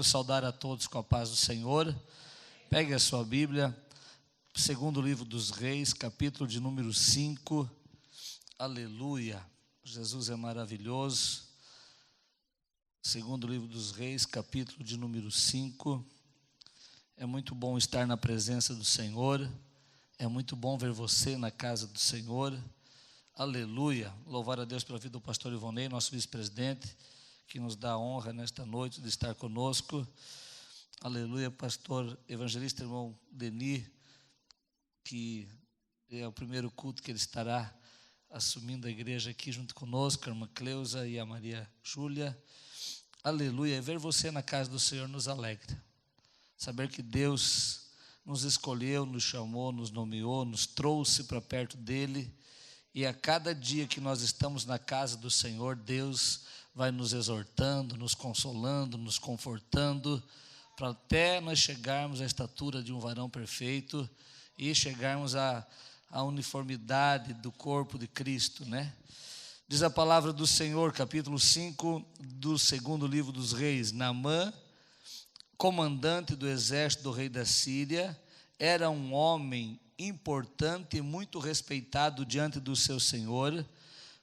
saudar a todos com a paz do Senhor. Pegue a sua Bíblia, segundo livro dos Reis, capítulo de número 5. Aleluia, Jesus é maravilhoso. Segundo livro dos Reis, capítulo de número 5. É muito bom estar na presença do Senhor. É muito bom ver você na casa do Senhor. Aleluia, louvar a Deus pela vida do pastor Ivonei, nosso vice-presidente, que nos dá a honra nesta noite de estar conosco. Aleluia, pastor evangelista irmão Denis, que é o primeiro culto que ele estará assumindo a igreja aqui junto conosco, a irmã Cleusa e a Maria Júlia. Aleluia, ver você na casa do Senhor nos alegra. Saber que Deus nos escolheu, nos chamou, nos nomeou, nos trouxe para perto dele. E a cada dia que nós estamos na casa do Senhor, Deus vai nos exortando, nos consolando, nos confortando, para até nós chegarmos à estatura de um varão perfeito e chegarmos à uniformidade do corpo de Cristo, né? Diz a palavra do Senhor, capítulo 5 do segundo livro dos Reis: Naamã, comandante do exército do rei da Síria, era um homem importante e muito respeitado diante do seu senhor,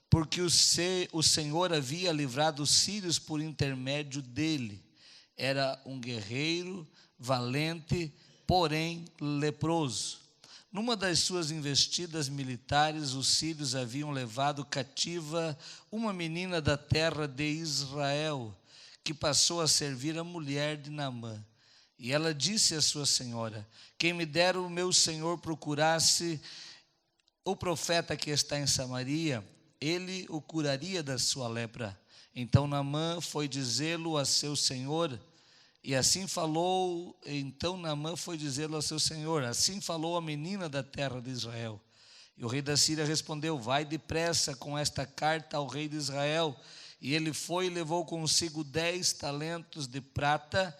porque o Senhor havia livrado os sírios por intermédio dele. Era um guerreiro valente, porém leproso. Numa das suas investidas militares, os sírios haviam levado cativa uma menina da terra de Israel, que passou a servir a mulher de Naamã. E ela disse à sua senhora: quem me dera o meu senhor procurasse o profeta que está em Samaria, ele o curaria da sua lepra. Então Naamã foi dizê-lo a seu senhor, e assim falou. Então Naamã foi dizê-lo a seu senhor: assim falou a menina da terra de Israel. E o rei da Síria respondeu: vai depressa com esta carta ao rei de Israel. E ele foi e levou consigo 10 talentos de prata,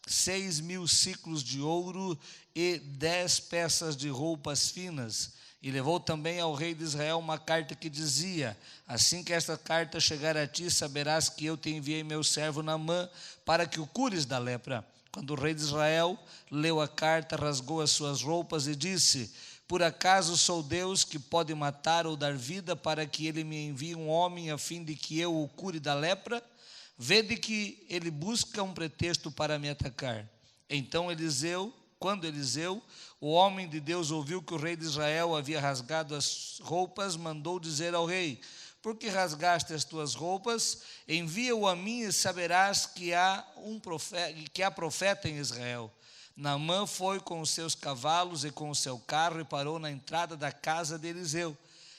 6.000 siclos de ouro e 10 peças de roupas finas. E levou também ao rei de Israel uma carta que dizia: assim que esta carta chegar a ti, saberás que eu te enviei meu servo Naamã para que o cures da lepra. Quando o rei de Israel leu a carta, rasgou as suas roupas e disse: por acaso sou Deus que pode matar ou dar vida, para que ele me envie um homem a fim de que eu o cure da lepra? Vede que ele busca um pretexto para me atacar. Então quando Eliseu, o homem de Deus, ouviu que o rei de Israel havia rasgado as roupas, mandou dizer ao rei: por que rasgaste as tuas roupas? Envia-o a mim e saberás que há profeta em Israel. Naamã foi com os seus cavalos e com o seu carro e parou na entrada da casa de Eliseu.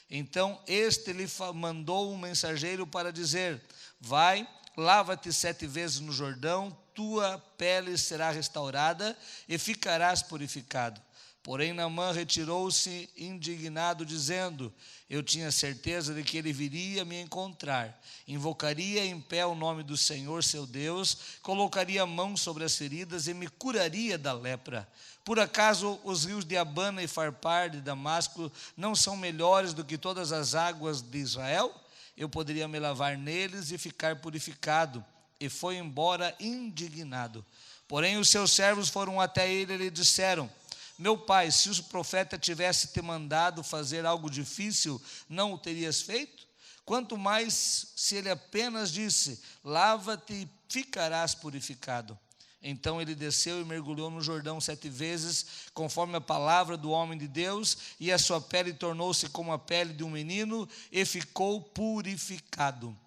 Então este lhe mandou um mensageiro para dizer: vai, lava-te 7 vezes no Jordão, tua pele será restaurada e ficarás purificado. Porém Naamã retirou-se indignado, dizendo: eu tinha certeza de que ele viria me encontrar, invocaria em pé o nome do Senhor seu Deus, colocaria a mão sobre as feridas e me curaria da lepra. Por acaso os rios de Abana e Farpar de Damasco não são melhores do que todas as águas de Israel? Eu poderia me lavar neles e ficar purificado. E foi embora indignado. Porém os seus servos foram até ele e lhe disseram: meu pai, se o profeta tivesse te mandado fazer algo difícil, não o terias feito? Quanto mais se ele apenas disse: lava-te e ficarás purificado. Então ele desceu e mergulhou no Jordão 7 vezes, conforme a palavra do homem de Deus, e a sua pele tornou-se como a pele de um menino, e ficou purificado.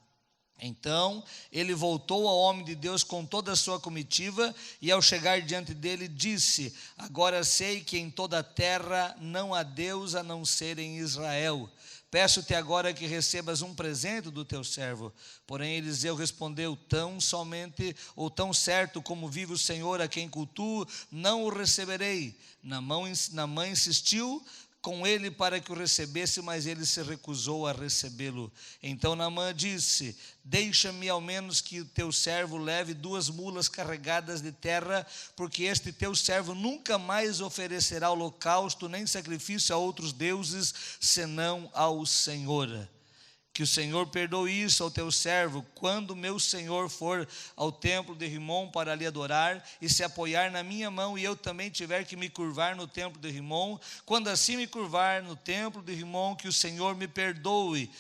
Então ele voltou ao homem de Deus com toda a sua comitiva, e ao chegar diante dele disse: agora sei que em toda a terra não há Deus a não ser em Israel. Peço-te agora que recebas um presente do teu servo. Porém Eliseu respondeu: tão somente ou tão certo como vive o Senhor a quem cultuo, não o receberei. Naamã insistiu com ele para que o recebesse, mas ele se recusou a recebê-lo. Então Naamã disse: deixa-me ao menos que o teu servo leve 2 mulas carregadas de terra, porque este teu servo nunca mais oferecerá holocausto nem sacrifício a outros deuses, senão ao Senhor. Que o Senhor perdoe isso ao teu servo, quando meu senhor for ao templo de Rimom para ali adorar, e se apoiar na minha mão, e eu também tiver que me curvar no templo de Rimom, quando assim me curvar no templo de Rimom, que o Senhor me perdoe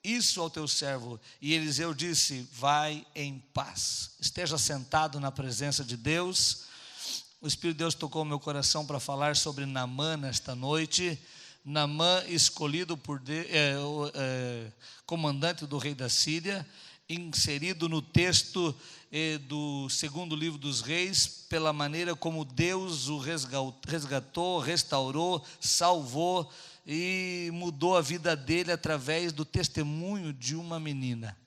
isso ao teu servo. E Eliseu disse: vai em paz. Esteja sentado na presença de Deus. O Espírito de Deus tocou meu coração para falar sobre Naamã nesta noite. Naamã, escolhido por comandante do rei da Síria, inserido no texto do segundo livro dos reis, pela maneira como Deus o resgatou, restaurou, salvou e mudou a vida dele através do testemunho de uma menina.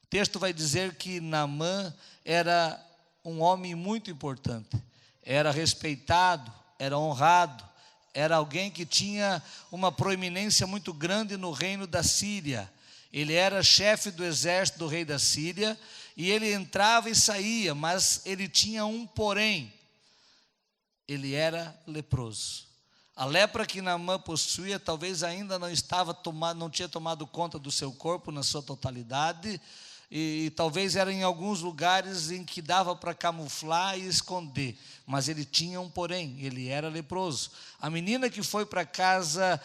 O texto vai dizer que Naamã era um homem muito importante, era respeitado, era honrado, era alguém que tinha uma proeminência muito grande no reino da Síria. Ele era chefe do exército do rei da Síria, e ele entrava e saía, mas ele tinha um porém: ele era leproso. A lepra que Naamã possuía talvez ainda não tinha tomado conta do seu corpo na sua totalidade, e talvez era em alguns lugares em que dava para camuflar e esconder, mas ele tinha um porém: ele era leproso. A menina que foi para casa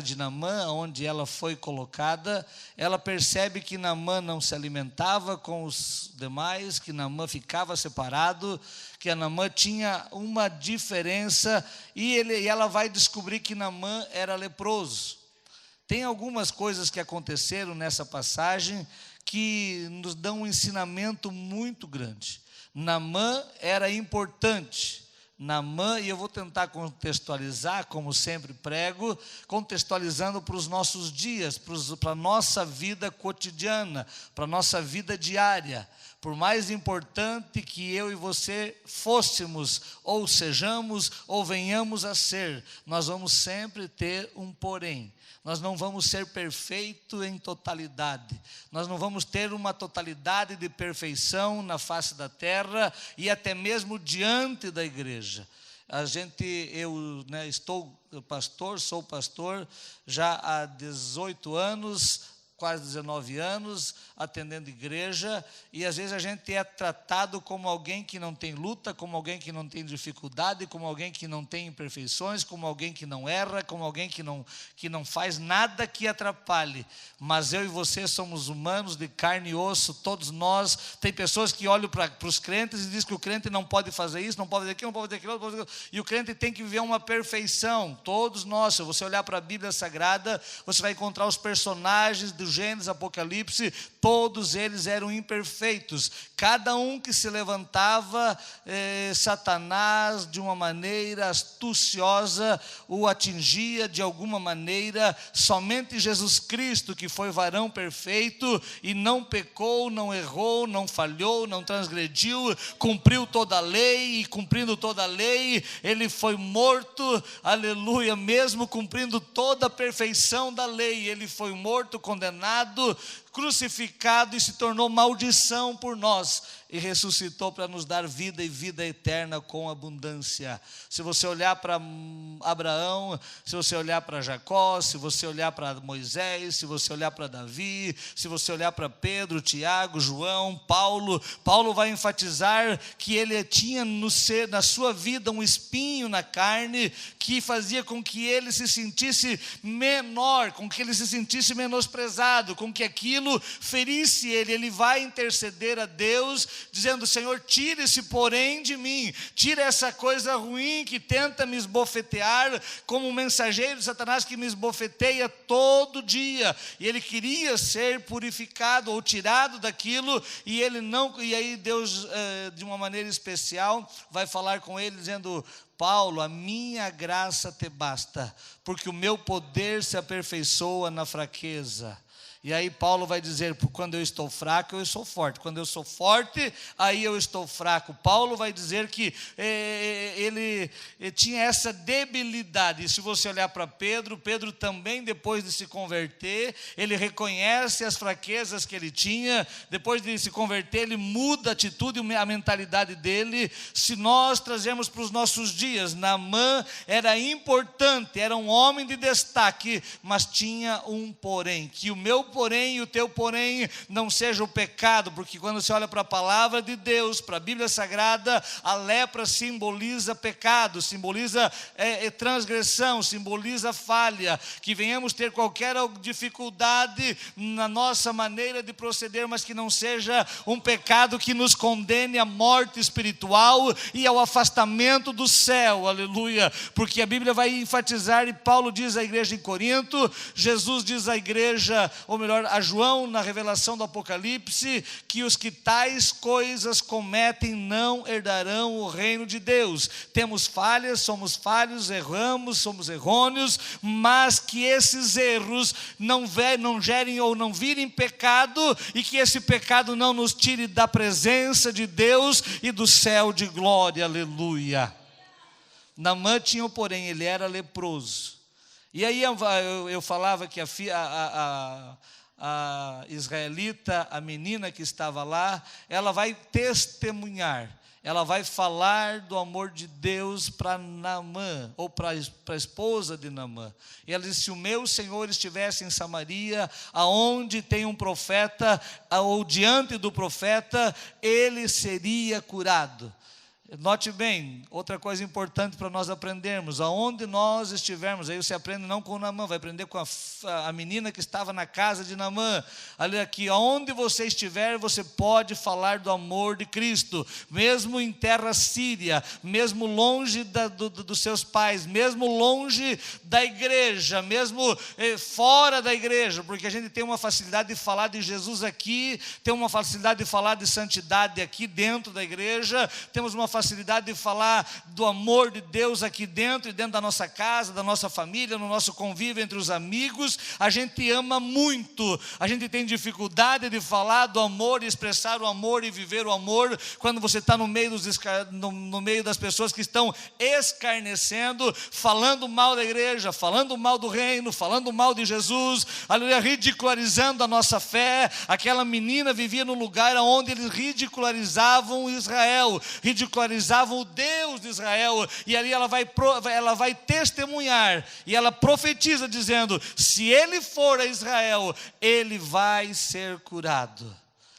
de Naamã, onde ela foi colocada, ela percebe que Naamã não se alimentava com os demais, que Naamã ficava separado, que Naamã tinha uma diferença, e ela vai descobrir que Naamã era leproso. Tem algumas coisas que aconteceram nessa passagem que nos dão um ensinamento muito grande. Naamã era importante. Naamã, e eu vou tentar contextualizar, como sempre prego, contextualizando para os nossos dias, para a nossa vida cotidiana, para a nossa vida diária. Por mais importante que eu e você fôssemos, ou sejamos, ou venhamos a ser, nós vamos sempre ter um porém. Nós não vamos ser perfeitos em totalidade. Nós não vamos ter uma totalidade de perfeição na face da terra e até mesmo diante da igreja. Sou pastor já há 18 anos, quase 19 anos, atendendo igreja, e às vezes a gente é tratado como alguém que não tem luta, como alguém que não tem dificuldade, como alguém que não tem imperfeições, como alguém que não erra, como alguém que não faz nada que atrapalhe. Mas eu e você somos humanos de carne e osso, todos nós. Tem pessoas que olham para os crentes e dizem que o crente não pode fazer isso, não pode fazer aquilo, não pode fazer aquilo, não pode fazer aquilo, e o crente tem que viver uma perfeição. Todos nós, se você olhar para a Bíblia Sagrada, você vai encontrar os personagens do Gênesis, Apocalipse, todos eles eram imperfeitos. Cada um que se levantava, Satanás, de uma maneira astuciosa, o atingia de alguma maneira. Somente Jesus Cristo, que foi varão perfeito e não pecou, não errou, não falhou, não transgrediu, cumpriu toda a lei, e cumprindo toda a lei, ele foi morto, aleluia, mesmo cumprindo toda a perfeição da lei, ele foi morto, condenado, crucificado e se tornou maldição por nós, e ressuscitou para nos dar vida e vida eterna com abundância. Se você olhar para Abraão, se você olhar para Jacó, se você olhar para Moisés, se você olhar para Davi, se você olhar para Pedro, Tiago, João, Paulo vai enfatizar que ele tinha na sua vida um espinho na carne que fazia com que ele se sentisse menor, com que ele se sentisse menosprezado, com que aquilo ferisse ele. Ele vai interceder a Deus, dizendo: Senhor, tira esse porém de mim, tira essa coisa ruim que tenta me esbofetear, como um mensageiro de Satanás que me esbofeteia todo dia. E ele queria ser purificado ou tirado daquilo, e ele não. E aí Deus, de uma maneira especial, vai falar com ele dizendo: Paulo, a minha graça te basta, porque o meu poder se aperfeiçoa na fraqueza. E aí Paulo vai dizer, quando eu estou fraco, eu sou forte. Quando eu sou forte, aí eu estou fraco. Paulo vai dizer que ele tinha essa debilidade. E se você olhar para Pedro, Pedro também, depois de se converter, ele reconhece as fraquezas que ele tinha. Depois de se converter, ele muda a atitude, a mentalidade dele. Se nós trazemos para os nossos dias, Naamã era importante, era um homem de destaque, mas tinha um porém, que o meu porém e o teu porém não seja o pecado, porque quando você olha para a palavra de Deus, para a Bíblia Sagrada, a lepra simboliza pecado, simboliza transgressão, simboliza falha, que venhamos ter qualquer dificuldade na nossa maneira de proceder, mas que não seja um pecado que nos condene à morte espiritual e ao afastamento do céu, aleluia, porque a Bíblia vai enfatizar, e Paulo diz à igreja em Corinto, Jesus diz à igreja, ou melhor, a João, na revelação do Apocalipse, que os que tais coisas cometem não herdarão o reino de Deus. Temos falhas, somos falhos, erramos, somos errôneos, mas que esses erros não gerem ou não virem pecado, e que esse pecado não nos tire da presença de Deus e do céu de glória, aleluia. Naamã tinha o porém, ele era leproso. E aí eu falava que a israelita, a menina que estava lá, ela vai testemunhar, ela vai falar do amor de Deus para Naamã, ou para a esposa de Naamã. E ela disse, se o meu Senhor estivesse em Samaria, aonde tem um profeta, ou diante do profeta, ele seria curado. Note bem, outra coisa importante para nós aprendermos, aonde nós estivermos, aí você aprende não com Naamã, vai aprender com a menina que estava na casa de Naamã, ali aqui, aonde você estiver, você pode falar do amor de Cristo, mesmo em terra síria, mesmo longe dos seus pais, mesmo longe da igreja, mesmo fora da igreja, porque a gente tem uma facilidade de falar de Jesus aqui, tem uma facilidade de falar de santidade aqui dentro da igreja, temos uma facilidade de falar do amor de Deus aqui dentro, e dentro da nossa casa, da nossa família, no nosso convívio entre os amigos, a gente ama muito, a gente tem dificuldade de falar do amor, de expressar o amor e viver o amor, quando você está no meio das pessoas que estão escarnecendo, falando mal da igreja, falando mal do reino, falando mal de Jesus, aleluia, ridicularizando a nossa fé. Aquela menina vivia num lugar onde eles ridicularizavam Israel, ridicularizavam o Deus de Israel, e ali ela vai testemunhar, e ela profetiza dizendo, se ele for a Israel, ele vai ser curado.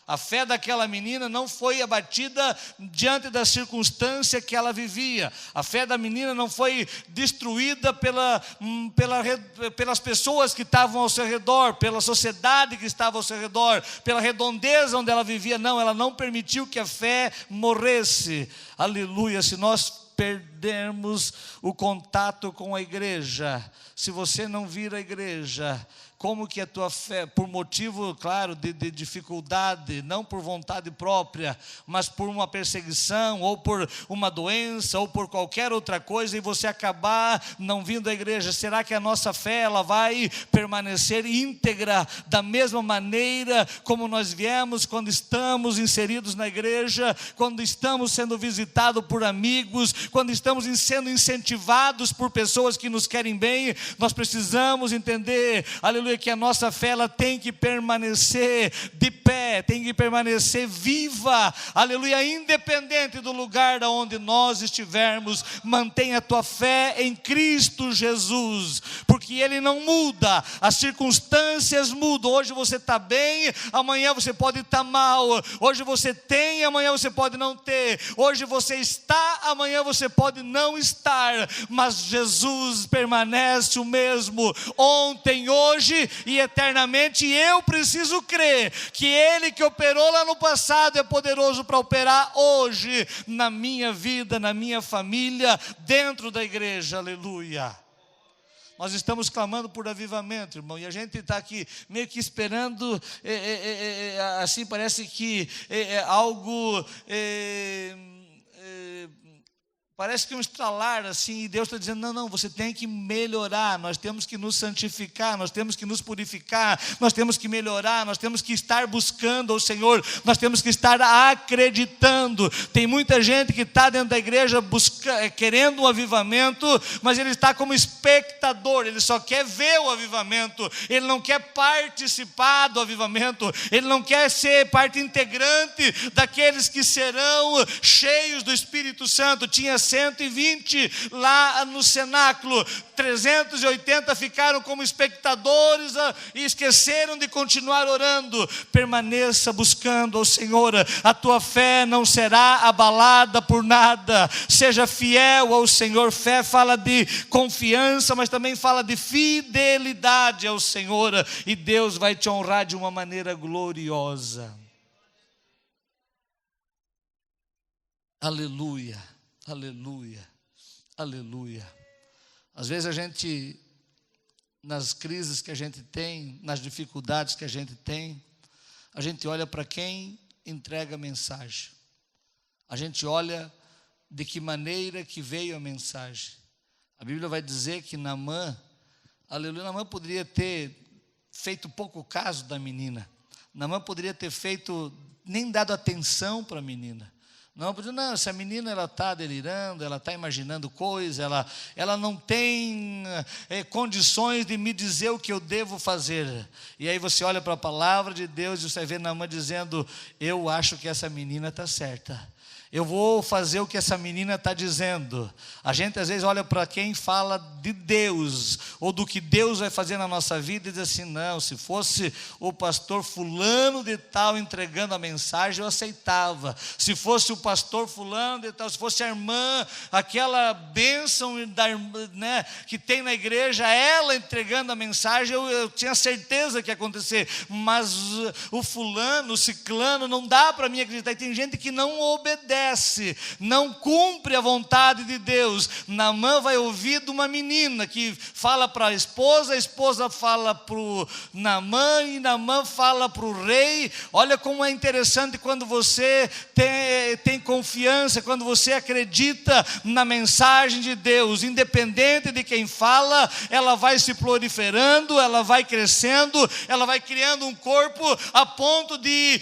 A fé daquela menina não foi abatida diante da circunstância que ela vivia. A fé da menina não foi destruída pelas pessoas que estavam ao seu redor, pela sociedade que estava ao seu redor, pela redondeza onde ela vivia. Não, ela não permitiu que a fé morresse. Aleluia, se nós perdermos o contato com a igreja, se você não vir à igreja, como que a tua fé, por motivo, claro, de dificuldade, não por vontade própria, mas por uma perseguição, ou por uma doença, ou por qualquer outra coisa, e você acabar não vindo à igreja, será que a nossa fé, ela vai permanecer íntegra, da mesma maneira como nós viemos, quando estamos inseridos na igreja, quando estamos sendo visitados por amigos, quando estamos sendo incentivados por pessoas que nos querem bem? Nós precisamos entender, aleluia, que a nossa fé, ela tem que permanecer de pé, tem que permanecer viva, aleluia, independente do lugar onde nós estivermos. Mantenha a tua fé em Cristo Jesus, porque Ele não muda, as circunstâncias mudam. Hoje você está bem, amanhã você pode estar mal, hoje você tem, amanhã você pode não ter, hoje você está, amanhã você pode não estar, mas Jesus permanece o mesmo, ontem, hoje e eternamente. E eu preciso crer que Ele que operou lá no passado é poderoso para operar hoje na minha vida, na minha família, dentro da igreja, aleluia. Nós estamos clamando por avivamento, irmão, e a gente está aqui meio que esperando, assim parece que algo Parece que um estralar assim, e Deus está dizendo, não, você tem que melhorar, nós temos que nos santificar, nós temos que nos purificar, nós temos que melhorar, nós temos que estar buscando ao Senhor, nós temos que estar acreditando. Tem muita gente que está dentro da igreja querendo um avivamento, mas ele está como espectador, ele só quer ver o avivamento, ele não quer participar do avivamento, ele não quer ser parte integrante daqueles que serão cheios do Espírito Santo. Tinha 120 lá no cenáculo, 380 ficaram como espectadores e esqueceram de continuar orando. Permaneça buscando ao Senhor, a tua fé não será abalada por nada. Seja fiel ao Senhor. Fé fala de confiança, mas também fala de fidelidade ao Senhor, e Deus vai te honrar de uma maneira gloriosa. Aleluia, aleluia, aleluia. Às vezes a gente, nas crises que a gente tem, nas dificuldades que a gente tem, a gente olha para quem entrega a mensagem. A gente olha de que maneira que veio a mensagem. A Bíblia vai dizer que Naamã, aleluia, Naamã poderia ter feito pouco caso da menina. Naamã poderia ter nem dado atenção para a menina. Não, essa menina ela está delirando, ela está imaginando coisas, ela não tem condições de me dizer o que eu devo fazer. E aí você olha para a palavra de Deus e você vê Naamã dizendo, eu acho que essa menina está certa. Eu vou fazer o que essa menina está dizendo. A gente às vezes olha para quem fala de Deus, ou do que Deus vai fazer na nossa vida, e diz assim, não, se fosse o pastor fulano de tal entregando a mensagem, eu aceitava. Se fosse o pastor fulano de tal, se fosse a irmã, aquela bênção né, que tem na igreja, ela entregando a mensagem, eu tinha certeza que ia acontecer. Mas o fulano, o ciclano, não dá para mim acreditar. E tem gente que não obedece, não cumpre a vontade de Deus. Naamã vai ouvir de uma menina que fala para a esposa fala para o Naamã, e Naamã fala para o rei. Olha como é interessante quando você tem confiança, quando você acredita na mensagem de Deus, independente de quem fala, ela vai se proliferando, ela vai crescendo, ela vai criando um corpo a ponto de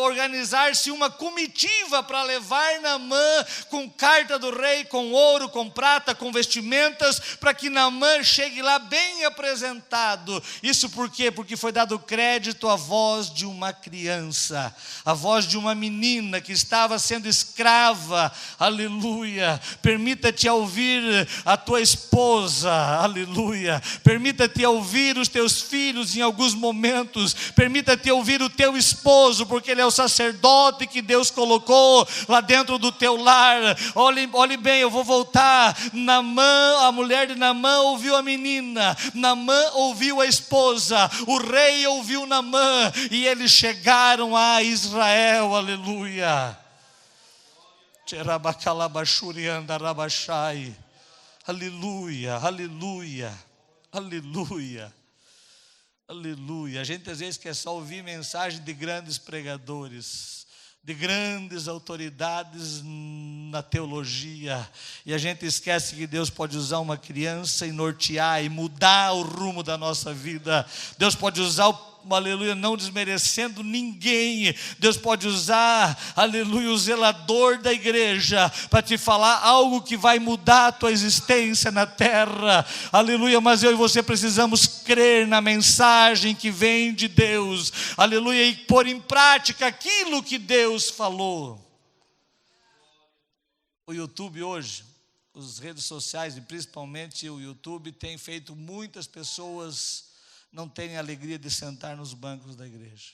organizar-se uma comitiva para levar Naamã com carta do rei, com ouro, com prata, com vestimentas, para que Naamã chegue lá bem apresentado. Isso por quê? Porque foi dado crédito à voz de uma criança, a voz de uma menina que estava sendo escrava. Aleluia. Permita-te ouvir a tua esposa, aleluia. Permita-te ouvir os teus filhos em alguns momentos. Permita-te ouvir o teu esposo, porque ele é o sacerdote que Deus colocou lá dentro do teu lar. Olhe bem, eu vou voltar. Naamã, a mulher de Naamã ouviu a menina, Naamã ouviu a esposa, o rei ouviu Naamã, e eles chegaram a Israel, aleluia. Aleluia, aleluia, aleluia, aleluia. A gente às vezes quer só ouvir mensagem de grandes pregadores, de grandes autoridades na teologia, e a gente esquece que Deus pode usar uma criança e nortear e mudar o rumo da nossa vida. Deus pode usar aleluia, não desmerecendo ninguém. Deus pode usar, aleluia, o zelador da igreja para te falar algo que vai mudar a tua existência na terra, aleluia. Mas eu e você precisamos crer na mensagem que vem de Deus, aleluia, e pôr em prática aquilo que Deus falou. O YouTube hoje, as redes sociais, e principalmente o YouTube, tem feito muitas pessoas não terem a alegria de sentar nos bancos da igreja.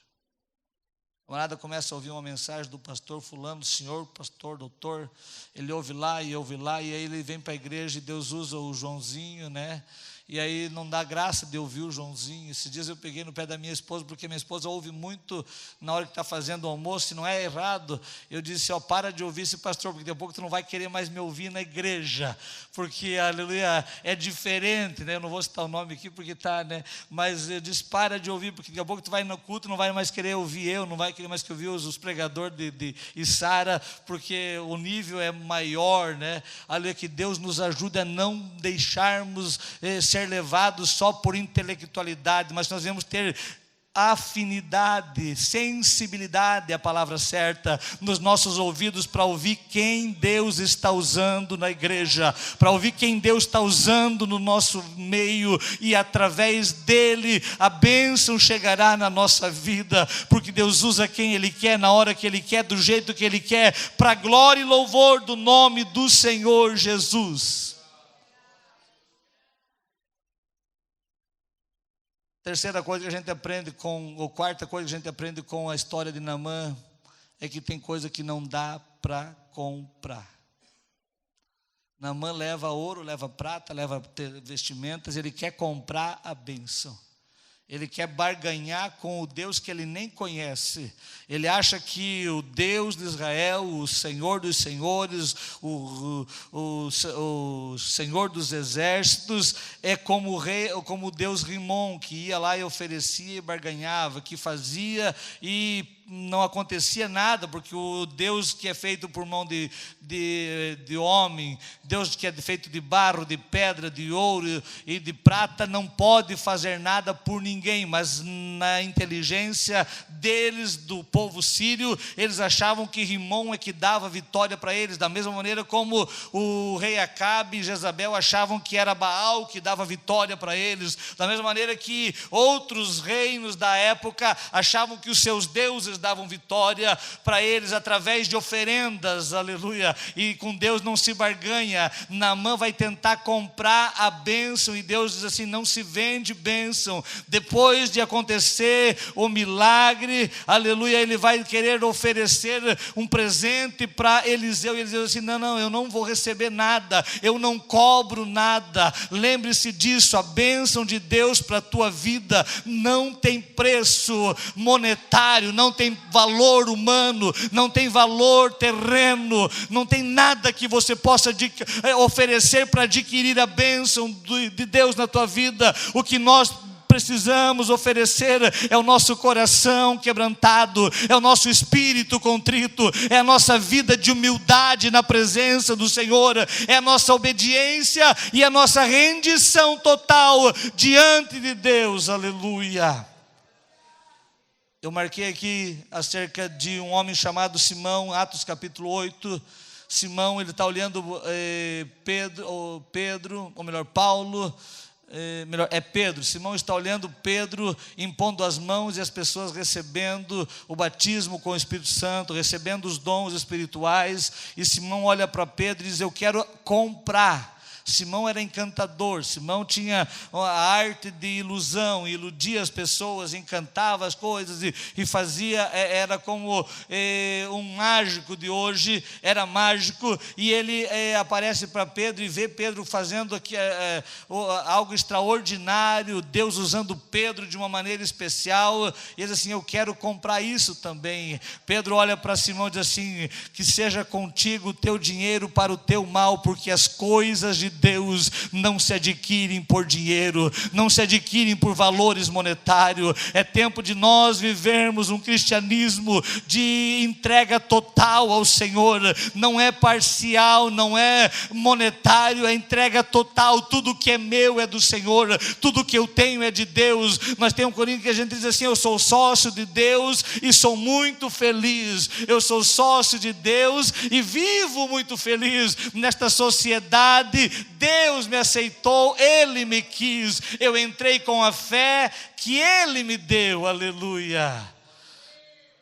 O camarada começa a ouvir uma mensagem do pastor fulano, senhor, pastor, doutor, ele ouve lá, e aí ele vem para a igreja e Deus usa o Joãozinho, né? E aí não dá graça de ouvir o Joãozinho. Esses dias eu peguei no pé da minha esposa, porque minha esposa ouve muito na hora que está fazendo o almoço, e não é errado. Eu disse, para de ouvir esse pastor, porque daqui a pouco tu não vai querer mais me ouvir na igreja, porque, aleluia, é diferente, né? Eu não vou citar o nome aqui porque está, né? Mas eu disse, para de ouvir, porque daqui a pouco tu vai no culto, não vai mais querer ouvir eu, não vai querer mais que ouvir os pregadores de Sara, porque o nível é maior, né? Aleluia, que Deus nos ajude a não deixarmos ser levados só por intelectualidade, mas nós devemos ter afinidade, sensibilidade, é a palavra certa, nos nossos ouvidos, para ouvir quem Deus está usando na igreja, para ouvir quem Deus está usando no nosso meio, e através dele a bênção chegará na nossa vida, porque Deus usa quem Ele quer, na hora que Ele quer, do jeito que Ele quer, para a glória e louvor do nome do Senhor Jesus. Terceira coisa que a gente aprende ou quarta coisa que a gente aprende com a história de Naamã, é que tem coisa que não dá para comprar. Naamã leva ouro, leva prata, leva vestimentas, ele quer comprar a bênção. Ele quer barganhar com o Deus que ele nem conhece. Ele acha que o Deus de Israel, o Senhor dos senhores, o Senhor dos exércitos, é como o Deus Rimon, que ia lá e oferecia e barganhava, que fazia e não acontecia nada, porque o Deus que é feito por mão de homem, Deus que é feito de barro, de pedra, de ouro e de prata, não pode fazer nada por ninguém. Mas na inteligência deles, do povo sírio, eles achavam que Rimon é que dava vitória para eles, da mesma maneira como o rei Acabe e Jezabel achavam que era Baal que dava vitória para eles, da mesma maneira que outros reinos da época achavam que os seus deuses davam vitória para eles através de oferendas, aleluia. E com Deus não se barganha. Naamã vai tentar comprar a bênção, e Deus diz assim: não se vende bênção. Depois de acontecer o milagre, aleluia, ele vai querer oferecer um presente para Eliseu, e Eliseu diz assim: não, eu não vou receber nada, eu não cobro nada. Lembre-se disso, a bênção de Deus para a tua vida não tem preço monetário, não tem valor humano, não tem valor terreno, não tem nada que você possa oferecer para adquirir a bênção de Deus na tua vida. O que nós precisamos oferecer é o nosso coração quebrantado, é o nosso espírito contrito, é a nossa vida de humildade na presença do Senhor, é a nossa obediência e a nossa rendição total diante de Deus, aleluia. Eu marquei aqui acerca de um homem chamado Simão, Atos capítulo 8. Simão, ele está olhando Paulo, Pedro. Simão está olhando Pedro, impondo as mãos, e as pessoas recebendo o batismo com o Espírito Santo, recebendo os dons espirituais. E Simão olha para Pedro e diz: eu quero comprar. Simão era encantador, Simão tinha a arte de ilusão, iludia as pessoas, encantava as coisas e fazia, era como um mágico de hoje, era mágico. E ele aparece para Pedro e vê Pedro fazendo aqui algo extraordinário, Deus usando Pedro de uma maneira especial, e ele diz assim: eu quero comprar isso também. Pedro olha para Simão e diz assim: que seja contigo o teu dinheiro para o teu mal, porque as coisas de Deus não se adquirem por dinheiro, não se adquirem por valores monetários. É tempo de nós vivermos um cristianismo de entrega total ao Senhor, não é parcial, não é monetário, é entrega total. Tudo que é meu é do Senhor, tudo que eu tenho é de Deus. Nós temos um corinho que a gente diz assim: eu sou sócio de Deus e sou muito feliz. Eu sou sócio de Deus e vivo muito feliz nesta sociedade. Deus me aceitou, Ele me quis, eu entrei com a fé que Ele me deu, aleluia.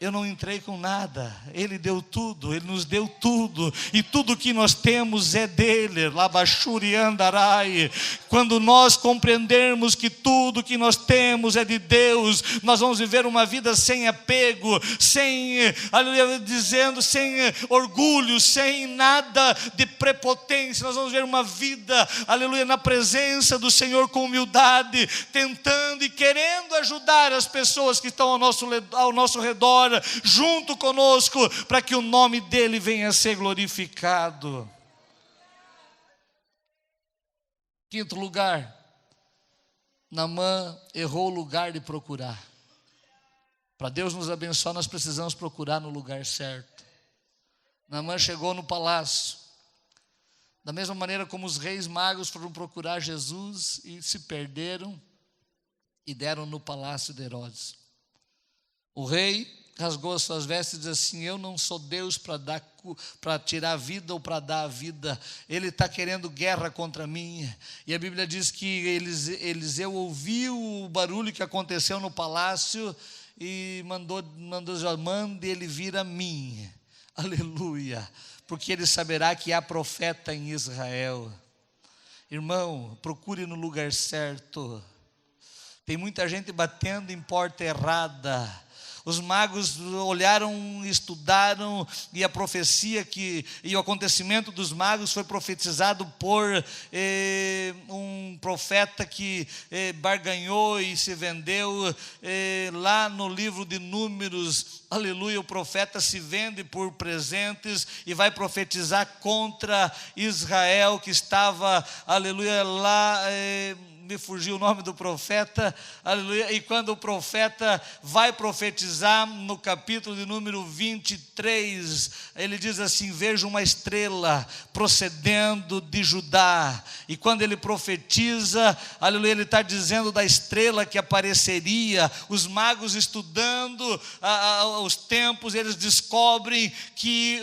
Eu não entrei com nada, Ele deu tudo, Ele nos deu tudo, e tudo que nós temos é dEle. Labachuri andarai. Quando nós compreendermos que tudo que nós temos é de Deus, nós vamos viver uma vida sem apego, sem, aleluia, dizendo, sem orgulho, sem nada de prepotência, nós vamos ver uma vida, aleluia, na presença do Senhor com humildade, tentando e querendo ajudar as pessoas que estão ao nosso redor, junto conosco, para que o nome dele venha a ser glorificado. Quinto lugar, Naamã errou o lugar de procurar. Para Deus nos abençoar, nós precisamos procurar no lugar certo. Naamã chegou no palácio, da mesma maneira como os reis magos foram procurar Jesus e se perderam e deram no palácio de Herodes. O rei rasgou as suas vestes e diz assim: eu não sou Deus para tirar a vida ou para dar a vida. Ele está querendo guerra contra mim. E a Bíblia diz que Eliseu ouviu o barulho que aconteceu no palácio e mandou dizer: mande ele vir a mim. Aleluia, porque ele saberá que há profeta em Israel. Irmão, procure no lugar certo. Tem muita gente batendo em porta errada. Os magos olharam, estudaram, e a profecia e o acontecimento dos magos foi profetizado por um profeta que barganhou e se vendeu. Lá no livro de Números, aleluia, o profeta se vende por presentes e vai profetizar contra Israel, que estava, aleluia, lá. Me fugiu o nome do profeta, aleluia, e quando o profeta vai profetizar no capítulo de número 23, ele diz assim: vejo uma estrela procedendo de Judá. E quando ele profetiza, aleluia, ele está dizendo da estrela que apareceria. Os magos, estudando os tempos, eles descobrem que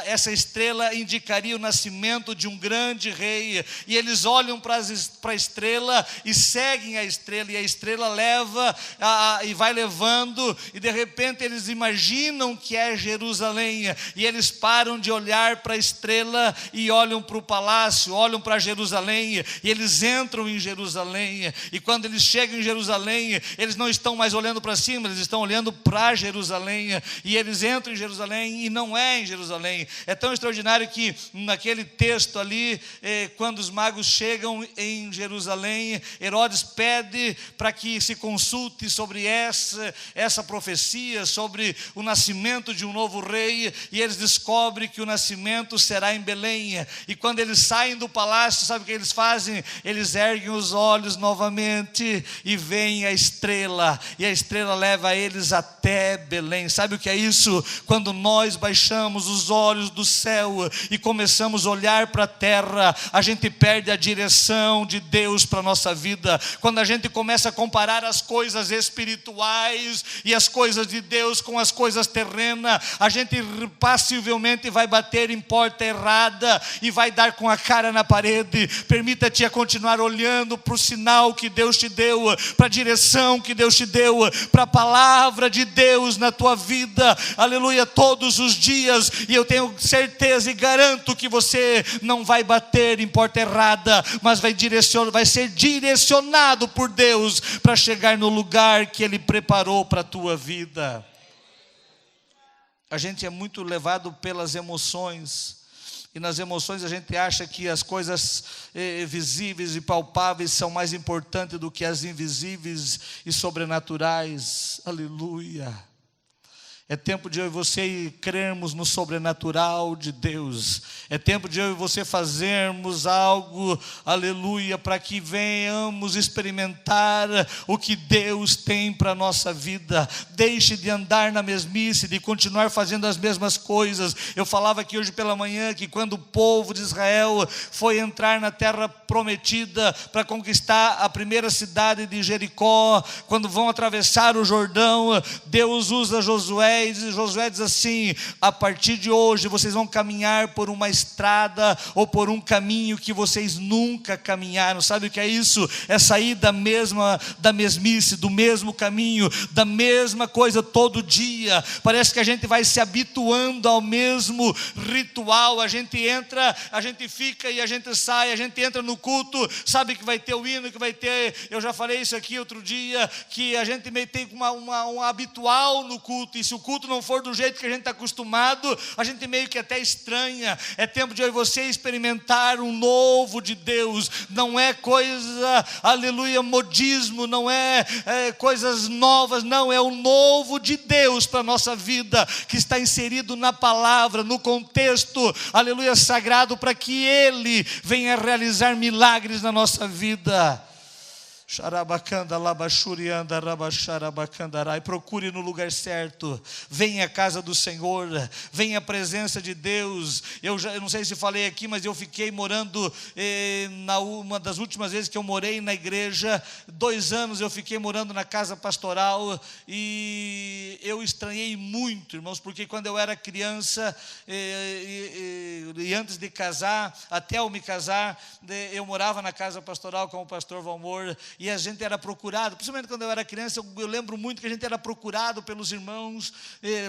essa estrela indicaria o nascimento de um grande rei, e eles olham para a estrela e seguem a estrela, e a estrela leva e vai levando, e de repente eles imaginam que é Jerusalém, e eles param de olhar para a estrela e olham para o palácio, olham para Jerusalém, e eles entram em Jerusalém. E quando eles chegam em Jerusalém, eles não estão mais olhando para cima, eles estão olhando para Jerusalém, e eles entram em Jerusalém e não é em Jerusalém. É tão extraordinário que naquele texto ali, quando os magos chegam em Jerusalém, Herodes pede para que se consulte sobre essa profecia, sobre o nascimento de um novo rei, e eles descobrem que o nascimento será em Belém. E quando eles saem do palácio, sabe o que eles fazem? Eles erguem os olhos novamente e veem a estrela, e a estrela leva eles até Belém. Sabe o que é isso? Quando nós baixamos os olhos do céu e começamos a olhar para a terra, a gente perde a direção de Deus para a nossa vida. Quando a gente começa a comparar as coisas espirituais e as coisas de Deus com as coisas terrenas, a gente passivelmente vai bater em porta errada e vai dar com a cara na parede. Permita-te a continuar olhando para o sinal que Deus te deu, para a direção que Deus te deu, para a palavra de Deus na tua vida, aleluia, todos os dias. E eu tenho certeza e garanto que você não vai bater em porta errada, mas vai ser direcionado por Deus para chegar no lugar que Ele preparou para a tua vida. A gente é muito levado pelas emoções, e nas emoções a gente acha que as coisas visíveis e palpáveis são mais importantes do que as invisíveis e sobrenaturais. Aleluia. É tempo de eu e você crermos no sobrenatural de Deus. É tempo de eu e você fazermos algo, aleluia, para que venhamos experimentar o que Deus tem para a nossa vida. Deixe de andar na mesmice, de continuar fazendo as mesmas coisas. Eu falava aqui hoje pela manhã que quando o povo de Israel foi entrar na terra prometida para conquistar a primeira cidade de Jericó, quando vão atravessar o Jordão, Deus usa Josué, e Josué diz assim: a partir de hoje vocês vão caminhar por uma estrada ou por um caminho que vocês nunca caminharam. Sabe o que é isso? É sair da mesmice, do mesmo caminho, da mesma coisa todo dia. Parece que a gente vai se habituando ao mesmo ritual. A gente entra, a gente fica e a gente sai. A gente entra no culto, sabe que vai ter o hino, que vai ter, eu já falei isso aqui outro dia, que a gente meio tem um habitual no culto, e se o culto não for do jeito que a gente está acostumado, a gente meio que até estranha. É tempo de eu e você experimentar um novo de Deus. Não é coisa, aleluia, modismo, não é coisas novas, não, é o novo de Deus para a nossa vida, que está inserido na palavra, no contexto, aleluia, sagrado, para que Ele venha realizar milagres na nossa vida. E procure no lugar certo. Venha à casa do Senhor, venha à presença de Deus. Eu não sei se falei aqui, mas eu fiquei morando uma das últimas vezes que eu morei na igreja, 2 anos eu fiquei morando na casa pastoral, e eu estranhei muito, irmãos, porque quando eu era criança e antes de casar, até eu me casar, eu morava na casa pastoral com o pastor Valmor, e a gente era procurado, principalmente quando eu era criança, eu lembro muito que a gente era procurado pelos irmãos,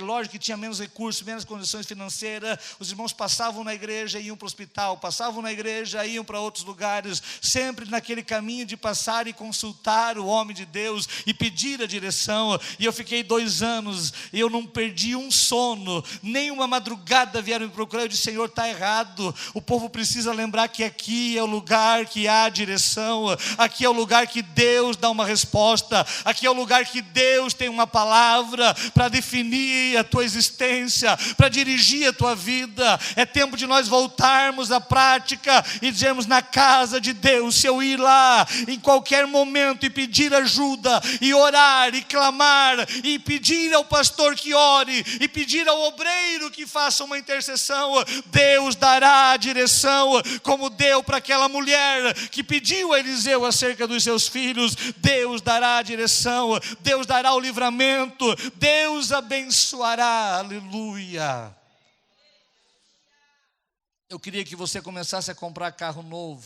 lógico que tinha menos recursos, menos condições financeiras, os irmãos passavam na igreja e iam para o hospital, passavam na igreja e iam para outros lugares, sempre naquele caminho de passar e consultar o homem de Deus e pedir a direção. E eu fiquei 2 anos, e eu não perdi um sono, nem uma madrugada vieram me procurar. Eu disse: Senhor, está errado, o povo precisa lembrar que aqui é o lugar que há direção, aqui é o lugar que Deus dá uma resposta, aqui é o lugar que Deus tem uma palavra para definir a tua existência, para dirigir a tua vida. É tempo de nós voltarmos à prática e dizermos: na casa de Deus, se eu ir lá em qualquer momento e pedir ajuda, e orar, e clamar, e pedir ao pastor que ore, e pedir ao obreiro que faça uma intercessão, Deus dará a direção, como deu para aquela mulher que pediu a Eliseu acerca dos seus filhos. Deus dará a direção, Deus dará o livramento, Deus abençoará, aleluia. Eu queria que você começasse a comprar carro novo,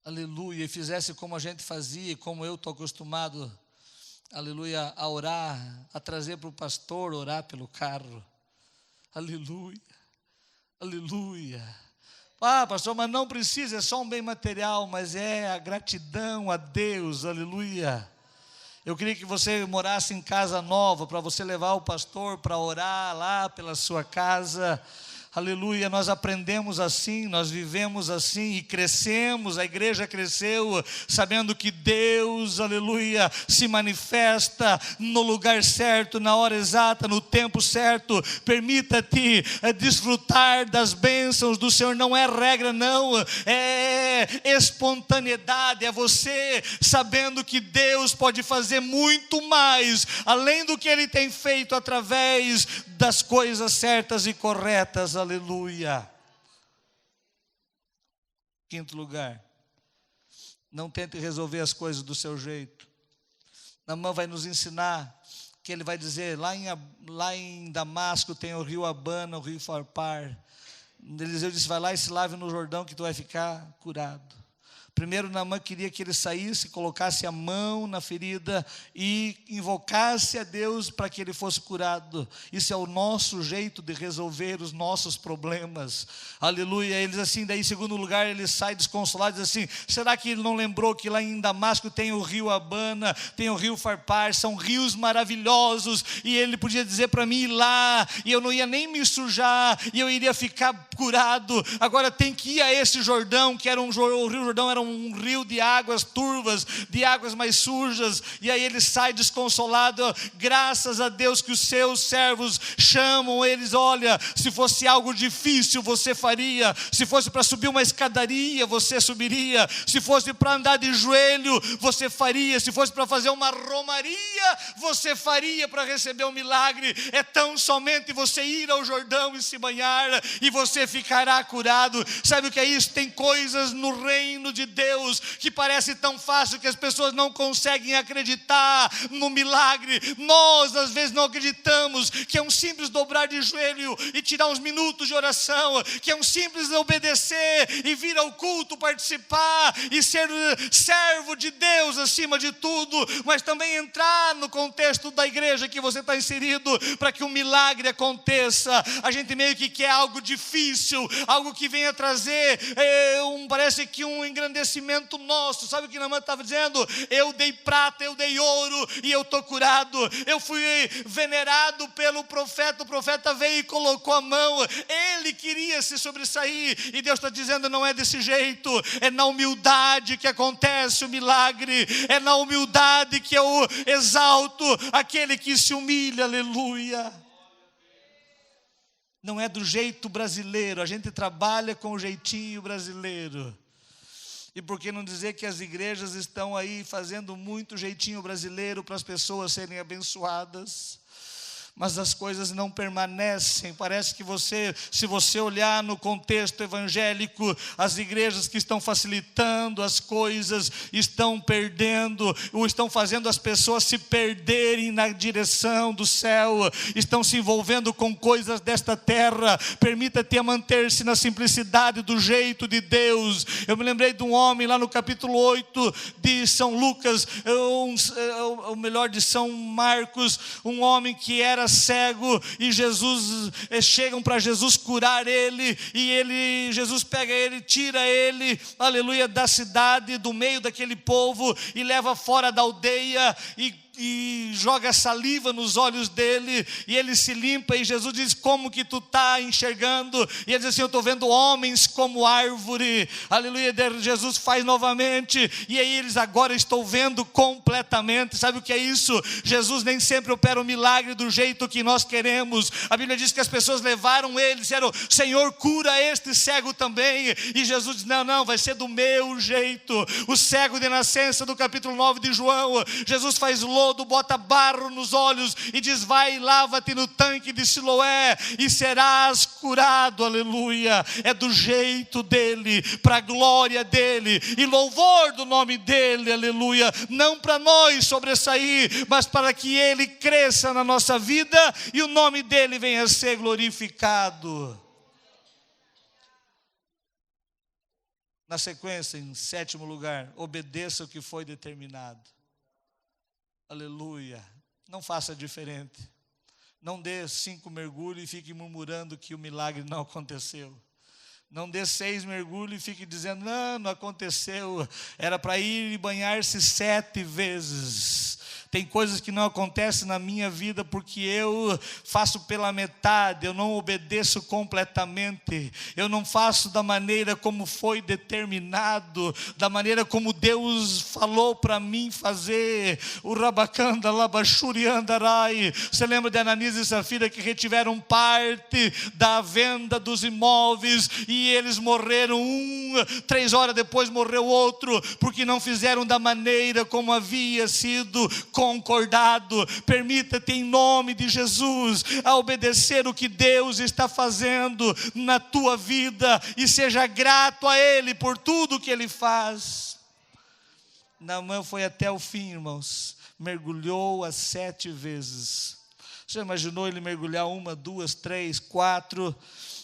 aleluia, e fizesse como a gente fazia, como eu estou acostumado, aleluia, a orar, a trazer para o pastor, orar pelo carro, aleluia, aleluia. Ah, pastor, mas não precisa, é só um bem material, mas é a gratidão a Deus, aleluia. Eu queria que você morasse em casa nova, para você levar o pastor para orar lá pela sua casa, aleluia. Nós aprendemos assim, nós vivemos assim e crescemos, a igreja cresceu sabendo que Deus, aleluia, se manifesta no lugar certo, na hora exata, no tempo certo. Permita-te desfrutar das bênçãos do Senhor. Não é regra, não, é espontaneidade, é você sabendo que Deus pode fazer muito mais, além do que Ele tem feito através das coisas certas e corretas, aleluia. 5º lugar, não tente resolver as coisas do seu jeito. Naamã vai nos ensinar que ele vai dizer: lá em Damasco tem o rio Abana, o rio Farpar. Eliseu disse: vai lá e se lave no Jordão que tu vai ficar curado. Primeiro, Naamã queria que ele saísse, colocasse a mão na ferida e invocasse a Deus para que ele fosse curado. Isso é o nosso jeito de resolver os nossos problemas, aleluia. Ele diz assim, daí em segundo lugar ele sai desconsolado, diz assim: será que ele não lembrou que lá em Damasco tem o rio Abana, tem o rio Farpar, são rios maravilhosos, e ele podia dizer para mim ir lá, e eu não ia nem me sujar, e eu iria ficar curado. Agora tem que ir a esse Jordão, que era o rio Jordão era um rio de águas turvas, de águas mais sujas, e aí ele sai desconsolado. Graças a Deus que os seus servos chamam eles: olha, se fosse algo difícil você faria, se fosse para subir uma escadaria você subiria, se fosse para andar de joelho você faria, se fosse para fazer uma romaria você faria para receber um milagre. É tão somente você ir ao Jordão e se banhar e você ficará curado. Sabe o que é isso? Tem coisas no reino de Deus que parece tão fácil que as pessoas não conseguem acreditar no milagre. Nós às vezes não acreditamos que é um simples dobrar de joelho e tirar uns minutos de oração, que é um simples obedecer e vir ao culto, participar e ser servo de Deus acima de tudo, mas também entrar no contexto da igreja que você está inserido para que um milagre aconteça. A gente meio que quer algo difícil, algo que venha trazer parece que um engrandecimento merecimento nosso. Sabe o que Naamã estava dizendo? Eu dei prata, eu dei ouro e eu estou curado. Eu fui venerado pelo profeta, o profeta veio e colocou a mão. Ele queria se sobressair e Deus está dizendo: não é desse jeito. É na humildade que acontece o milagre. É na humildade que eu exalto aquele que se humilha. Aleluia. Não é do jeito brasileiro. A gente trabalha com o jeitinho brasileiro. E por que não dizer que as igrejas estão aí fazendo muito jeitinho brasileiro para as pessoas serem abençoadas? Mas as coisas não permanecem. Parece que se você olhar no contexto evangélico, as igrejas que estão facilitando as coisas estão perdendo, ou estão fazendo as pessoas se perderem na direção do céu, estão se envolvendo com coisas desta terra. Permita-te a manter-se na simplicidade do jeito de Deus. Eu me lembrei de um homem lá no capítulo 8 de São Lucas, ou melhor, de São Marcos, um homem que era cego, e chegam para Jesus curar ele, e Jesus pega ele, tira ele, aleluia, da cidade, do meio daquele povo, e leva fora da aldeia, e joga saliva nos olhos dele, e ele se limpa, e Jesus diz: como que tu está enxergando? E ele diz assim: eu estou vendo homens como árvore. Aleluia. Jesus faz novamente, e aí eles: agora estou vendo completamente. Sabe o que é isso? Jesus nem sempre opera o milagre do jeito que nós queremos. A Bíblia diz que as pessoas levaram ele, disseram: Senhor, cura este cego também. E Jesus diz: não, vai ser do meu jeito. O cego de nascença, do capítulo 9 de João, Jesus faz lodo, bota barro nos olhos e diz: vai, lava-te no tanque de Siloé e serás curado. Aleluia. É do jeito dele, para a glória dele e louvor do nome dele. Aleluia. Não para nós sobressair, mas para que ele cresça na nossa vida e o nome dele venha a ser glorificado. Na sequência, em 7º lugar, obedeça o que foi determinado. Aleluia. Não faça diferente. Não dê 5 mergulhos e fique murmurando que o milagre não aconteceu. Não dê 6 mergulhos e fique dizendo: não aconteceu. Era para ir e banhar-se 7 vezes. Tem coisas que não acontecem na minha vida porque eu faço pela metade, eu não obedeço completamente, eu não faço da maneira como foi determinado, da maneira como Deus falou para mim fazer. O Rabacanda, Labachuriandarai. Você lembra de Ananias e Safira que retiveram parte da venda dos imóveis e eles morreram 3 horas depois morreu outro, porque não fizeram da maneira como havia sido concordado. Permita-te em nome de Jesus a obedecer o que Deus está fazendo na tua vida e seja grato a Ele por tudo que Ele faz. Naamã foi até o fim, irmãos, mergulhou as 7 vezes. Você imaginou ele mergulhar 1, 2, 3, 4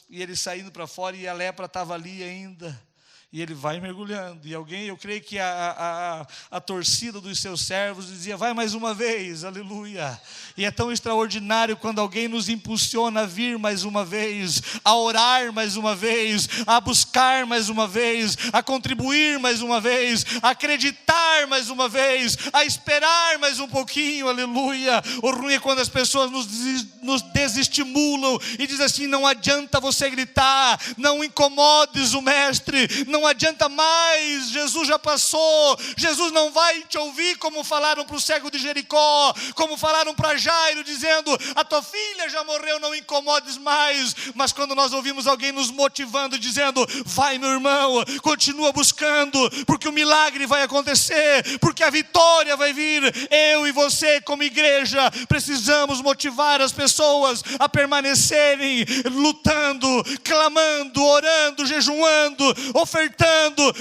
e ele saindo para fora e a lepra estava ali ainda? E ele vai mergulhando, e alguém, eu creio que a torcida dos seus servos dizia: vai mais uma vez, aleluia. E é tão extraordinário quando alguém nos impulsiona a vir mais uma vez, a orar mais uma vez, a buscar mais uma vez, a contribuir mais uma vez, a acreditar mais uma vez, a esperar mais um pouquinho, aleluia. O ruim é quando as pessoas nos desestimulam e dizem assim: não adianta você gritar, não incomodes o mestre, não adianta mais, Jesus já passou, Jesus não vai te ouvir, como falaram para o cego de Jericó, como falaram para Jairo, dizendo: a tua filha já morreu, não incomodes mais. Mas quando nós ouvimos alguém nos motivando, dizendo: vai, meu irmão, continua buscando, porque o milagre vai acontecer, porque a vitória vai vir. Eu e você, como igreja, precisamos motivar as pessoas a permanecerem lutando, clamando, orando, jejuando, ofertando,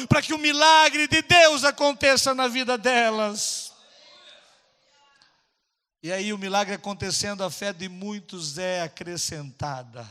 para que o milagre de Deus aconteça na vida delas. E aí, o milagre acontecendo, a fé de muitos é acrescentada.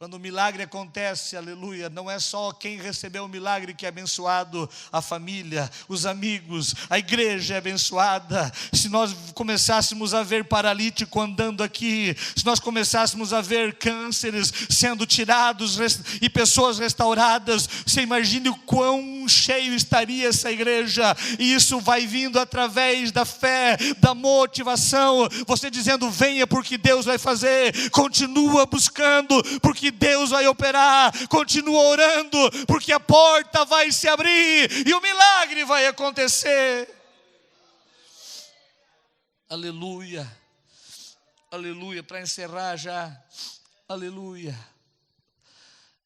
Quando o milagre acontece, aleluia, não é só quem recebeu o milagre que é abençoado, a família, os amigos, a igreja é abençoada. Se nós começássemos a ver paralítico andando aqui, se nós começássemos a ver cânceres sendo tirados e pessoas restauradas, você imagine o quão cheio estaria essa igreja. E isso vai vindo através da fé, da motivação, você dizendo: venha porque Deus vai fazer, continua buscando porque Deus vai operar, continua orando, porque a porta vai se abrir e o milagre vai acontecer. Aleluia, aleluia. Para encerrar já, aleluia.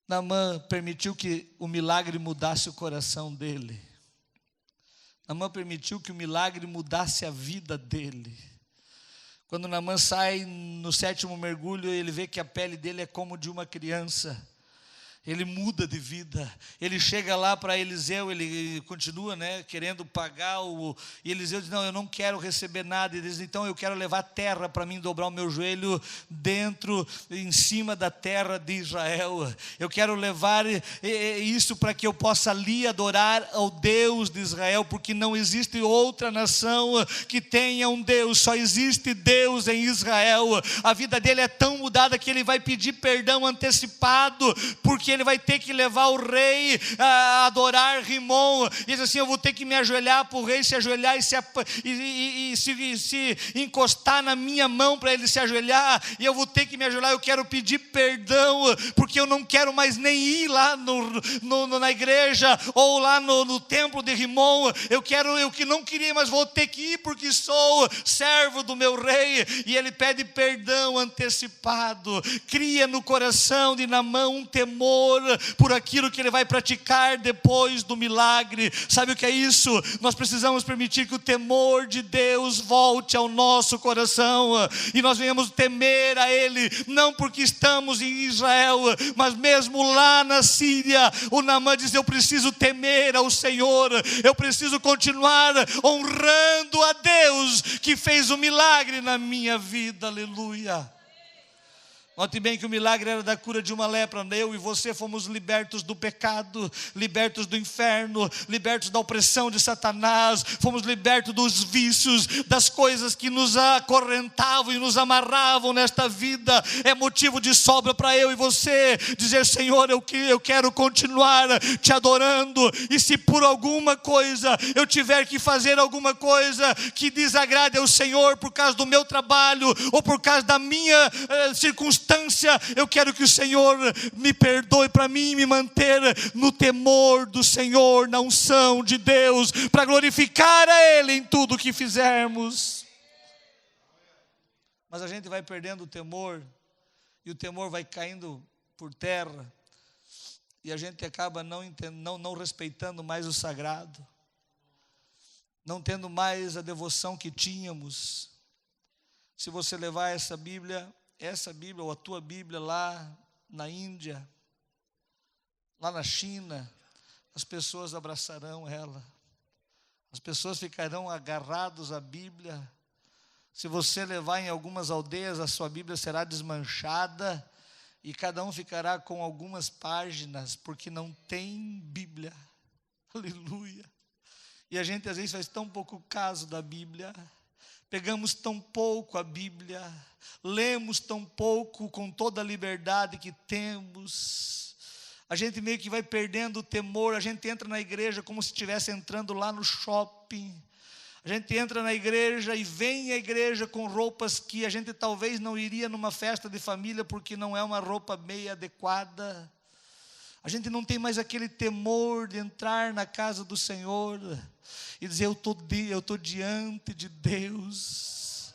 Naamã permitiu que o milagre mudasse o coração dele. Naamã permitiu que o milagre mudasse a vida dele. Quando Naamã sai no 7º mergulho, ele vê que a pele dele é como de uma criança. Ele muda de vida. Ele chega lá para Eliseu, ele continua, querendo pagar. E Eliseu diz: não, eu não quero receber nada. Ele diz: então eu quero levar terra para mim dobrar o meu joelho em cima da terra de Israel. Eu quero levar isso para que eu possa ali adorar ao Deus de Israel, porque não existe outra nação que tenha um Deus, só existe Deus em Israel. A vida dele é tão mudada que ele vai pedir perdão antecipado, porque ele vai ter que levar o rei a adorar Rimon. E diz assim: eu vou ter que me ajoelhar para o rei se ajoelhar e se encostar na minha mão para ele se ajoelhar, e eu vou ter que me ajoelhar. Eu quero pedir perdão, porque eu não quero mais nem ir lá na igreja ou lá no templo de Rimon. Eu que não queria, mas vou ter que ir porque sou servo do meu rei. E ele pede perdão antecipado. Cria no coração de Naamã um temor por aquilo que ele vai praticar depois do milagre. Sabe o que é isso? Nós precisamos permitir que o temor de Deus volte ao nosso coração, e nós venhamos temer a Ele, não porque estamos em Israel, mas mesmo lá na Síria. O Naamã diz: eu preciso temer ao Senhor, eu preciso continuar honrando a Deus que fez o milagre na minha vida. Aleluia. Note bem que o milagre era da cura de uma lepra. Eu e você fomos libertos do pecado, libertos do inferno, libertos da opressão de Satanás, fomos libertos dos vícios, das coisas que nos acorrentavam e nos amarravam nesta vida. É motivo de sobra para eu e você dizer: Senhor, eu quero continuar te adorando, e se por alguma coisa eu tiver que fazer alguma coisa que desagrade ao Senhor, por causa do meu trabalho ou por causa da minha circunstância, eu quero que o Senhor me perdoe, para mim me manter no temor do Senhor, na unção de Deus, para glorificar a Ele em tudo que fizermos. Mas a gente vai perdendo o temor, e o temor vai caindo por terra, e a gente acaba não respeitando mais o sagrado, não tendo mais a devoção que tínhamos. Se você levar essa Bíblia ou a tua Bíblia lá na Índia, lá na China, as pessoas abraçarão ela, as pessoas ficarão agarrados à Bíblia. Se você levar em algumas aldeias, a sua Bíblia será desmanchada e cada um ficará com algumas páginas, porque não tem Bíblia. Aleluia. E a gente às vezes faz tão pouco caso da Bíblia, pegamos tão pouco a Bíblia, lemos tão pouco com toda a liberdade que temos. A gente meio que vai perdendo o temor. A gente entra na igreja como se estivesse entrando lá no shopping. A gente entra na igreja e vem à igreja com roupas que a gente talvez não iria numa festa de família, porque não é uma roupa meio adequada. A gente não tem mais aquele temor de entrar na casa do Senhor e dizer: eu estou diante de Deus,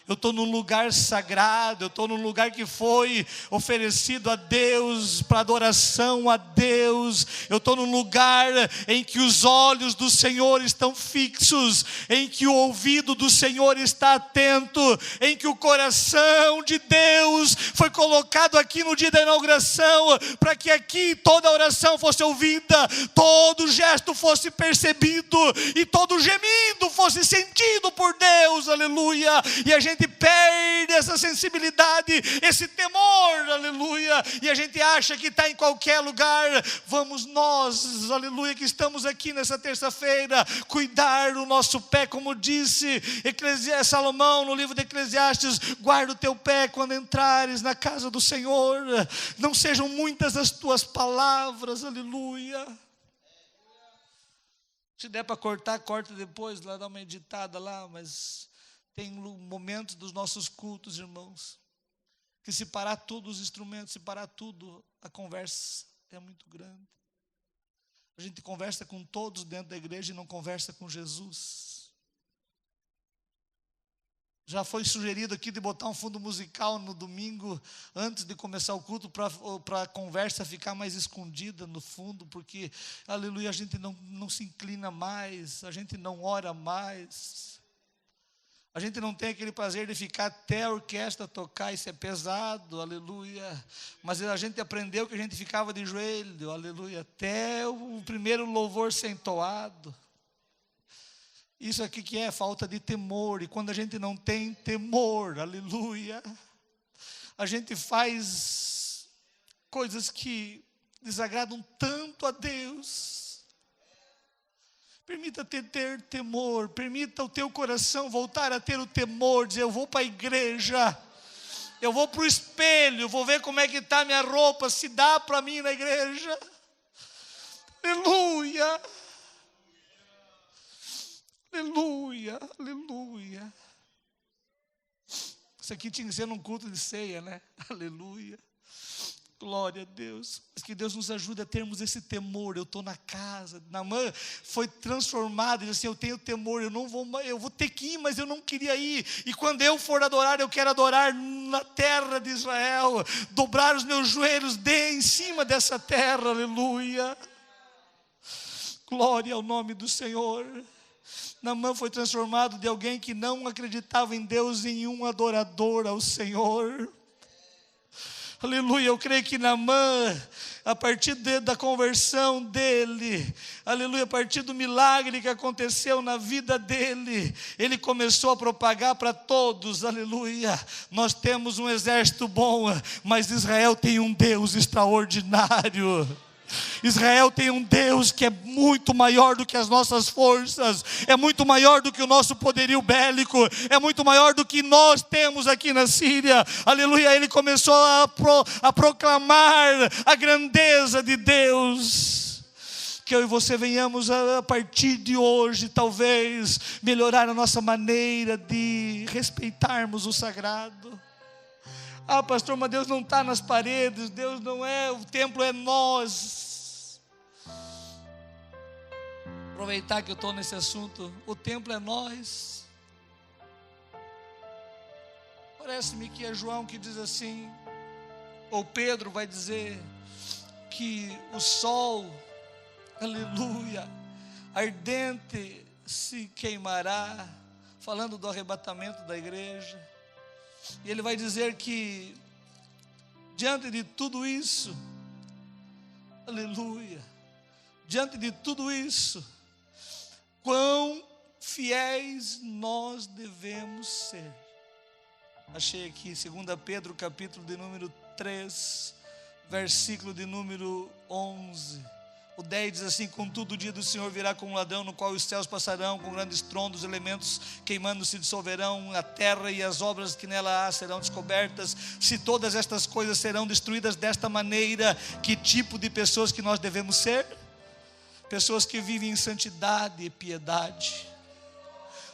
eu estou num lugar sagrado, eu estou num lugar que foi oferecido a Deus, para adoração a Deus. Eu estou num lugar em que os olhos do Senhor estão fixos, em que o ouvido do Senhor está atento, em que o coração de Deus foi colocado aqui no dia da inauguração, para que aqui toda oração fosse ouvida, todo gesto fosse percebido e todo gemido fosse sentido por Deus. Aleluia. E a gente gente perde essa sensibilidade, esse temor, aleluia, e a gente acha que está em qualquer lugar. Vamos nós, aleluia, que estamos aqui nessa terça-feira, cuidar do nosso pé, como disse Salomão no livro de Eclesiastes: guarda o teu pé quando entrares na casa do Senhor, não sejam muitas as tuas palavras, aleluia. Se der para cortar, corta depois, lá dá uma editada lá, mas tem momentos dos nossos cultos, irmãos, que se parar todos os instrumentos, se parar tudo, a conversa é muito grande. A gente conversa com todos dentro da igreja e não conversa com Jesus. Já foi sugerido aqui de botar um fundo musical no domingo, antes de começar o culto, para a conversa ficar mais escondida no fundo, porque, aleluia, a gente não se inclina mais, a gente não ora mais, a gente não tem aquele prazer de ficar até a orquestra tocar, isso é pesado, aleluia, mas a gente aprendeu que a gente ficava de joelho, aleluia, até o primeiro louvor ser entoado. Isso aqui que é falta de temor, e quando a gente não tem temor, aleluia, a gente faz coisas que desagradam tanto a Deus. Permita-te ter temor, permita o teu coração voltar a ter o temor, dizer: eu vou para a igreja, eu vou para o espelho, vou ver como é que está minha roupa, se dá para mim na igreja, aleluia. Aleluia, aleluia. Isso aqui tinha que ser num culto de ceia, né? Aleluia. Glória a Deus. Mas que Deus nos ajude a termos esse temor. Eu estou na casa. Naamã foi transformado. Ele disse assim: eu tenho temor, eu vou ter que ir, mas eu não queria ir. E quando eu for adorar, eu quero adorar na terra de Israel. Dobrar os meus joelhos em cima dessa terra. Aleluia. Glória ao nome do Senhor. Naamã foi transformado de alguém que não acreditava em Deus em um adorador ao Senhor. Aleluia, eu creio que Naamã, a partir da conversão dele, aleluia, a partir do milagre que aconteceu na vida dele, ele começou a propagar para todos, aleluia. Nós temos um exército bom, mas Israel tem um Deus extraordinário. Israel tem um Deus que é muito maior do que as nossas forças, é muito maior do que o nosso poderio bélico, é muito maior do que nós temos aqui na Síria, aleluia. Ele começou a proclamar a grandeza de Deus. Que eu e você venhamos a partir de hoje, talvez, melhorar a nossa maneira de respeitarmos o sagrado. Ah, pastor, mas Deus não está nas paredes, Deus não é, o templo é nós. Aproveitar que eu estou nesse assunto, o templo é nós. Parece-me que é João que diz assim, ou Pedro vai dizer, que o sol, aleluia, ardente se queimará, falando do arrebatamento da igreja. E ele vai dizer que, diante de tudo isso, aleluia, diante de tudo isso, quão fiéis nós devemos ser. Achei aqui, 2 Pedro, capítulo de número 3, versículo de número 11. O 10 diz assim: contudo o dia do Senhor virá como um ladrão, no qual os céus passarão com grande estrondo, os elementos queimando se dissolverão, a terra e as obras que nela há serão descobertas. Se todas estas coisas serão destruídas desta maneira, que tipo de pessoas que nós devemos ser? Pessoas que vivem em santidade e piedade.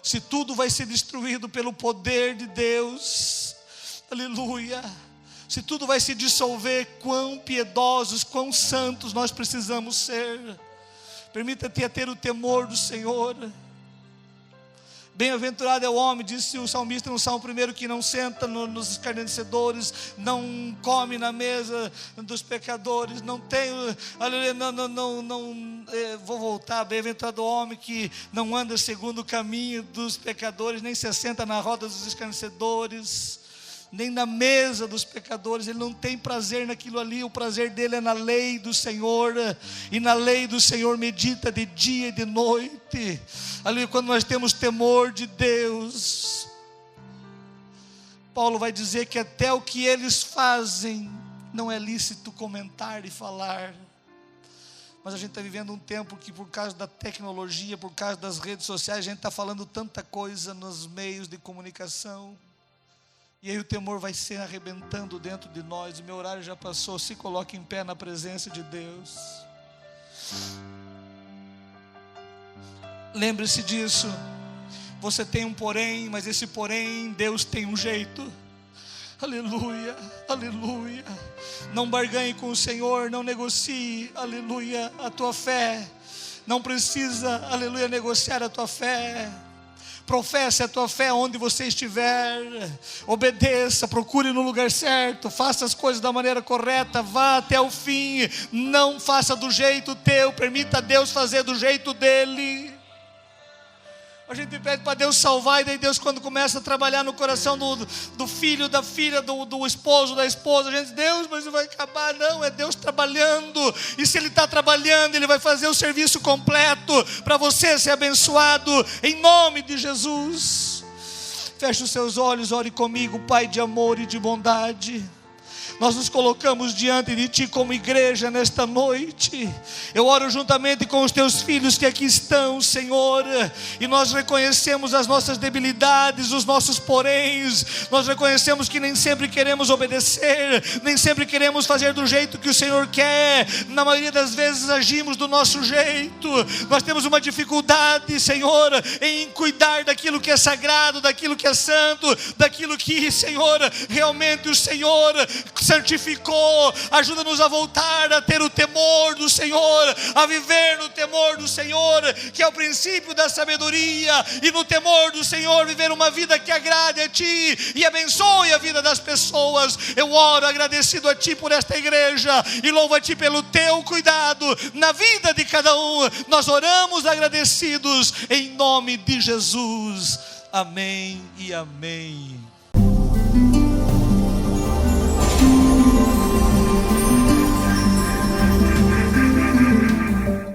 Se tudo vai ser destruído pelo poder de Deus, aleluia, se tudo vai se dissolver, quão piedosos, quão santos nós precisamos ser. Permita-te ter o temor do Senhor. Bem-aventurado é o homem, disse o salmista no Salmo 1, que não senta nos escarnecedores, não come na mesa dos pecadores, não tem, aleluia, vou voltar, bem-aventurado o homem que não anda segundo o caminho dos pecadores, nem se assenta na roda dos escarnecedores, nem na mesa dos pecadores. Ele não tem prazer naquilo ali, o prazer dele é na lei do Senhor, e na lei do Senhor medita de dia e de noite. Ali, quando nós temos temor de Deus, Paulo vai dizer que até o que eles fazem não é lícito comentar e falar. Mas a gente está vivendo um tempo que, por causa da tecnologia, por causa das redes sociais, a gente está falando tanta coisa nos meios de comunicação. E aí o temor vai se arrebentando dentro de nós. O meu horário já passou. Se coloque em pé na presença de Deus. Lembre-se disso. Você tem um porém, mas esse porém, Deus tem um jeito. Aleluia, aleluia. Não barganhe com o Senhor, não negocie, aleluia, a tua fé. Não precisa, aleluia, negociar a tua fé. Professe a tua fé onde você estiver. Obedeça, procure no lugar certo. Faça as coisas da maneira correta. Vá até o fim. Não faça do jeito teu. Permita Deus fazer do jeito dele. A gente pede para Deus salvar, e daí Deus, quando começa a trabalhar no coração do filho, da filha, do esposo, da esposa, a gente diz: Deus, mas não vai acabar. Não, é Deus trabalhando. E se Ele está trabalhando, Ele vai fazer o serviço completo para você ser abençoado, em nome de Jesus. Feche os seus olhos, ore comigo. Pai de amor e de bondade, nós nos colocamos diante de Ti como igreja nesta noite. Eu oro juntamente com os Teus filhos que aqui estão, Senhor, e nós reconhecemos as nossas debilidades, os nossos poréns. Nós reconhecemos que nem sempre queremos obedecer, nem sempre queremos fazer do jeito que o Senhor quer. Na maioria das vezes agimos do nosso jeito. Nós temos uma dificuldade, Senhor, em cuidar daquilo que é sagrado, daquilo que é santo, daquilo que, Senhor, realmente o Senhor santificou. Ajuda-nos a voltar a ter o temor do Senhor, a viver no temor do Senhor, que é o princípio da sabedoria, e no temor do Senhor viver uma vida que agrade a Ti e abençoe a vida das pessoas. Eu oro agradecido a Ti por esta igreja e louvo a Ti pelo Teu cuidado na vida de cada um. Nós oramos agradecidos em nome de Jesus. Amém e amém.